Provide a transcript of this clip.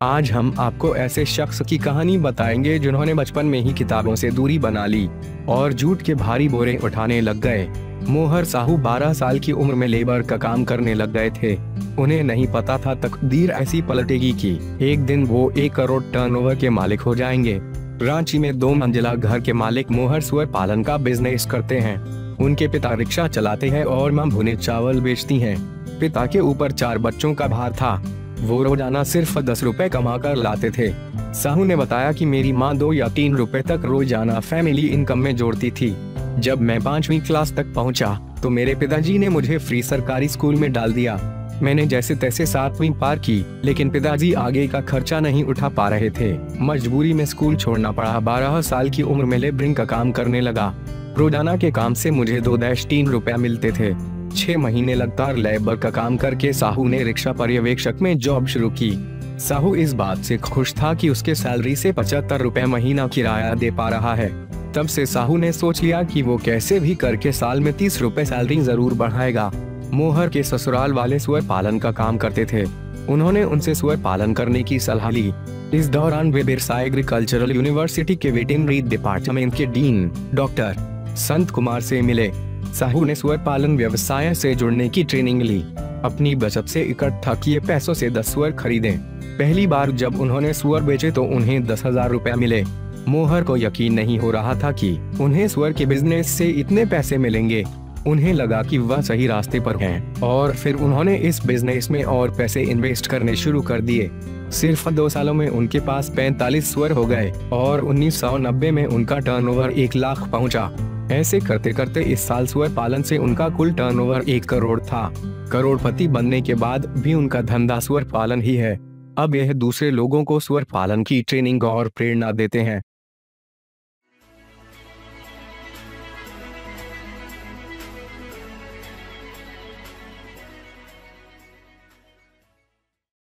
आज हम आपको ऐसे शख्स की कहानी बताएंगे जिन्होंने बचपन में ही किताबों से दूरी बना ली और झूठ के भारी बोरे उठाने लग गए। मोहर साहू 12 साल की उम्र में लेबर का काम करने लग गए थे। उन्हें नहीं पता था तकदीर ऐसी पलटेगी कि एक दिन वो 1 करोड़ टर्नओवर के मालिक हो जाएंगे। रांची में 2 मंजिला घर के मालिक मोहर सुअर पालन का बिजनेस करते हैं। उनके पिता रिक्शा चलाते हैं और मां भुने चावल बेचती हैं। पिता के ऊपर 4 बच्चों का भार था। वो रोजाना सिर्फ 10 रुपए कमा कर लाते थे। साहू ने बताया कि मेरी माँ 2 या 3 रुपए तक रोजाना फैमिली इनकम में जोड़ती थी। जब मैं 5वीं क्लास तक पहुंचा तो मेरे पिताजी ने मुझे फ्री सरकारी स्कूल में डाल दिया। मैंने जैसे तैसे 7वीं पार की, लेकिन पिताजी आगे का खर्चा नहीं उठा पा रहे थे। मजबूरी में स्कूल छोड़ना पड़ा। 12 साल की उम्र में लेबरिंग का काम करने लगा। रोजाना के काम से मुझे 2-3 रुपया मिलते थे। 6 महीने लगातार लेबर का काम करके साहू ने रिक्शा पर्यवेक्षक में जॉब शुरू की। साहू इस बात से खुश था कि उसके सैलरी से 75 रुपए महीना किराया दे पा रहा है। तब से साहू ने सोच लिया कि वो कैसे भी करके साल में 30 रुपए सैलरी जरूर बढ़ाएगा। मोहर के ससुराल वाले सुअर पालन का काम करते थे। उन्होंने उनसे सुअर पालन करने की सलाह ली। इस दौरान वे बिरसा एग्रीकल्चरल यूनिवर्सिटी के वेटरनरी डिपार्टमेंट के डीन डॉक्टर संत कुमार से मिले। साहू ने सुअर पालन व्यवसाय से जुड़ने की ट्रेनिंग ली। अपनी बचत से इकट्ठा किए पैसों से 10 सुअर खरीदे। पहली बार जब उन्होंने सुअर बेचे तो उन्हें 10,000 रुपए मिले। मोहर को यकीन नहीं हो रहा था कि उन्हें सुअर के बिजनेस से इतने पैसे मिलेंगे। उन्हें लगा कि वह सही रास्ते पर हैं और फिर उन्होंने इस बिजनेस में और पैसे इन्वेस्ट करने शुरू कर दिए। सिर्फ 2 सालों में उनके पास 45 सुअर हो गए और 1990 में उनका टर्नओवर 1 लाख पहुंचा। ऐसे करते करते इस साल सुअर पालन से उनका कुल टर्नओवर 1 करोड़ था। करोड़पति बनने के बाद भी उनका धंधा सुअर पालन ही है। अब यह दूसरे लोगों को सुअर पालन की ट्रेनिंग और प्रेरणा देते हैं।